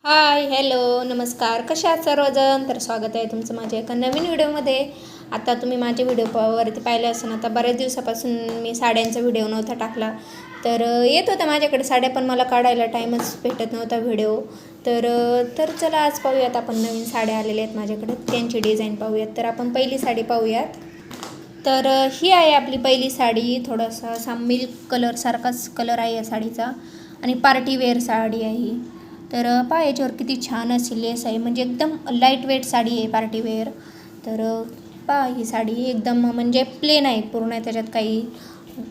हाय, hello, नमस्कार. कशा आहात सर्वजण? तर स्वागत आहे तुमचं माझ्या एका नवीन व्हिडिओमध्ये. आता तुम्ही माझे व्हिडिओवरती पाहिले असेल. आता बऱ्याच दिवसापासून मी साड्यांचा व्हिडिओ नव्हता टाकला. तर येत होता माझ्याकडे साड्या, पण मला काढायला टाईमच भेटत नव्हता व्हिडिओ. तर चला आज पाहूयात आपण. नवीन साड्या आलेल्या आहेत माझ्याकडे, त्यांची डिझाईन पाहूयात. तर आपण पहिली साडी पाहूयात. तर ही आहे आपली पहिली साडी. थोडासा असा मिल्क कलरसारखाच कलर आहे या साडीचा आणि पार्टी वेअर साडी आहे ही. तर पहा याच्यावर किती छान अशी लेस आहे, म्हणजे एकदम लाईट वेट साडी आहे पार्टी वेअर. तर पहा ही साडी एकदम म्हणजे प्लेन आहे पूर्ण, त्याच्यात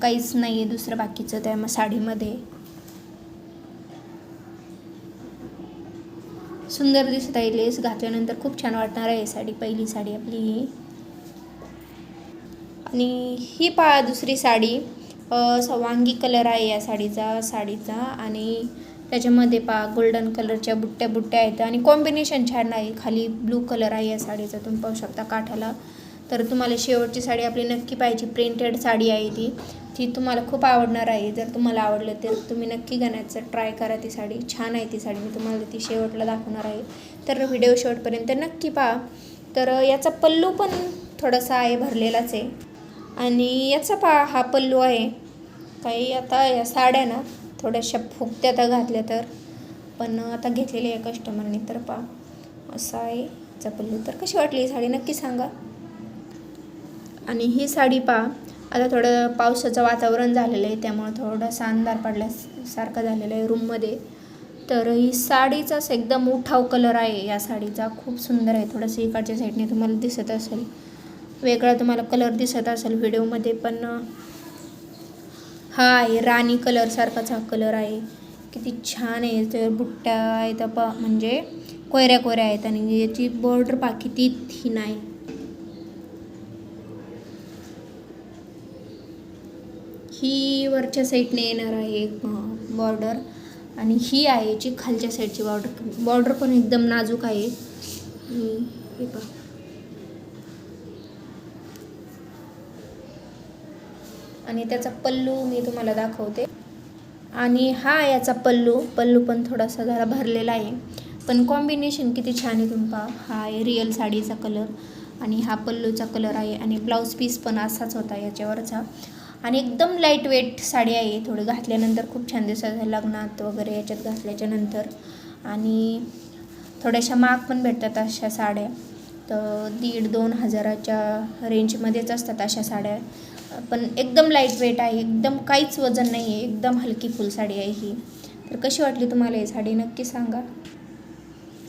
काहीच नाही आहे दुसरं बाकीचं त्या साडीमध्ये. सुंदर दिसत आहे, लेस घातल्यानंतर खूप छान वाटणार आहे साडी. पहिली साडी आपली ही. आणि ही पहा दुसरी साडी. वांगी कलर आहे या साडीचा आणि त्याच्यामध्ये पहा गोल्डन कलरच्या बुट्ट्या आहेत आणि कॉम्बिनेशन छान आहे. खाली ब्लू कलर आहे या साडीचा, तुम्ही पाहू शकता काठाला. तर तुम्हाला शेवटची साडी आपली नक्की पाहिजे. प्रिंटेड साडी आहे ती तुम्हाला खूप आवडणार आहे. जर तुम्हाला आवडलं तर तुम्ही नक्की घेण्याचं ट्राय करा. ती साडी छान आहे. ती साडी मी तुम्हाला ती शेवटला दाखवणार आहे, तर व्हिडिओ शेवटपर्यंत नक्की पहा. तर याचा पल्लू पण थोडासा आहे, भरलेलाच आहे. आणि याचा पहा हा पल्लू आहे. काही आता या साड्या ना थोड्याशा फुगत्या आता घातल्या तर, पण आता घेतलेली आहे कस्टमरने. तर पहा असा आहे याचा पल्लू. तर कशी वाटली ही साडी नक्की सांगा. आणि ही साडी पहा, आता थोडं पावसाचं वातावरण झालेलं आहे, त्यामुळे थोडासा अंधार पडल्यासारखं झालेलं आहे रूममध्ये. तर ही साडीचा एकदम उठाव कलर आहे या साडीचा. खूप सुंदर आहे. थोडंसं इकडच्या साईडने तुम्हाला दिसत असेल, वेगळा तुम्हाला कलर दिसत असेल व्हिडिओमध्ये, पण हा आहे राणी कलरसारखाच हा कलर आहे. किती छान आहे. तर बुट्ट्या आहेत म्हणजे कोयऱ्या आहेत आणि याची बॉर्डर पहा किती थिन आहे. ही वरच्या साईडने येणार आहे बॉर्डर आणि ही आहे याची खालच्या साईडची बॉर्डर पण एकदम नाजूक आहे. हे पहा. आणि त्याचा पल्लू मी तुम्हाला दाखवते. आणि हा याचा पल्लू पण थोडासा जरा भरलेला आहे, पण कॉम्बिनेशन किती छान आहे तुम्ही पहा. हा आहे रिअल साडीचा कलर आणि हा पल्लूचा कलर आहे आणि ब्लाऊज पीस पण असाच होता याच्यावरचा. आणि एकदम लाईट वेट साडी आहे. थोडी घातल्यानंतर खूप छान दिसत आहे लग्नात वगैरे याच्यात घातल्याच्या नंतर. आणि थोड्याशा महाग पण भेटतात अशा साड्या. तर 1,500-2,000 हजाराच्या रेंजमध्येच असतात अशा साड्या. पण एकदम लाईट वेट आहे, एकदम काहीच वजन नाही आहे, एकदम हलकी फुल साडी आहे ही. तर कशी वाटली तुम्हाला ही साडी नक्की सांगा.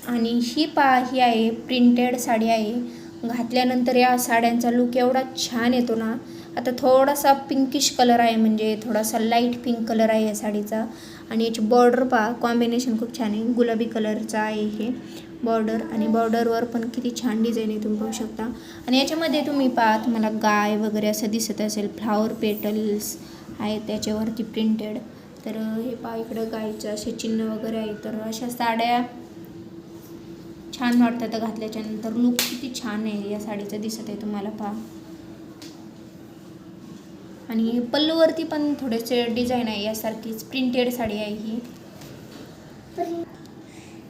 आणि ही ही आहे प्रिंटेड साडी आहे. घातल्यानंतर या साड्यांचा लुक एवढा छान येतो ना. आता थोडासा पिंकिश कलर आहे, म्हणजे थोडासा लाईट पिंक कलर आहे या साडीचा. आणि याची बॉर्डर पहा, कॉम्बिनेशन खूप छान आहे. गुलाबी कलरचा आहे हे बॉर्डर आणि बॉर्डरवर पण किती छान डिझाईन आहे तुम्ही पाहू शकता. आणि याच्यामध्ये तुम्ही पहा, तुम्हाला गाय वगैरे असं दिसत असेल, फ्लावर पेटल्स आहेत त्याच्यावरती प्रिंटेड. तर हे पहा इकडं गायचं असे चिन्ह वगैरे आहे. तर अशा साड्या छान वाटतात घातल्याच्या नंतर. लुक किती छान आहे या साडीचा दिसत आहे तुम्हाला पहा. आणि पल्लूवरती पण थोडेसे डिझाईन आहे यासारखीच प्रिंटेड साडी आहे ही.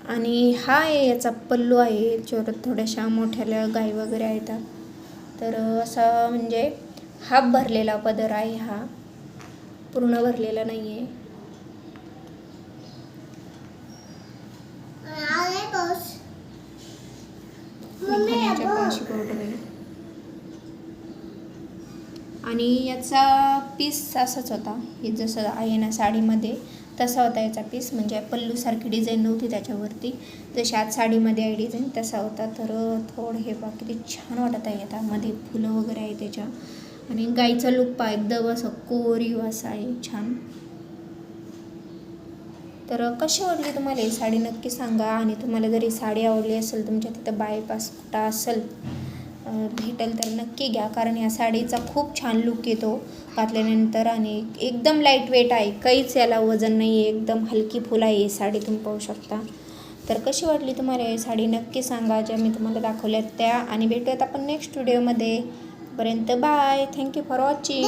आणि हा आहे याचा पल्लू आहे. याच्यावर थोड्याशा मोठ्याल्या गाय वगैरे आहेत. तर असा म्हणजे हाफ भरलेला पदर आहे हा, पूर्ण भरलेला नाही आहे. आणि याचा पीस असाच होता, हे जसं आहे ना साडीमध्ये तसा होता याचा पीस. म्हणजे पल्लूसारखी डिझाईन नव्हती त्याच्यावरती, जशी आज साडीमध्ये आहे डिझाईन तसा होता. तर थोडं हे पहा किती छान वाटत आहे. आता मध्ये फुलं वगैरे आहे त्याच्या. आणि गाईचा लुक पहा एकदम असं कोरीव असा आहे, छान. तर कशी वाटली तुम्हाला ही साडी नक्की सांगा. आणि तुम्हाला जर ही साडी आवडली असेल, तुमच्या तिथं बायपास कुठं असेल भेटेल तर नक्की घ्या, कारण या साडीचा खूप छान लुक येतो घातल्यानंतर. आणि एकदम लाईट वेट आहे, काहीच याला वजन नाही आहे, एकदम हलकी फुल आहे ही साडी तुम्ही पाहू शकता. तर कशी वाटली तुम्हाला ही साडी नक्की सांगा, ज्या मी तुम्हाला दाखवल्यात त्या. आणि भेटूयात आपण नेक्स्ट व्हिडिओमध्ये. पर्यंत बाय. Thank you for watching.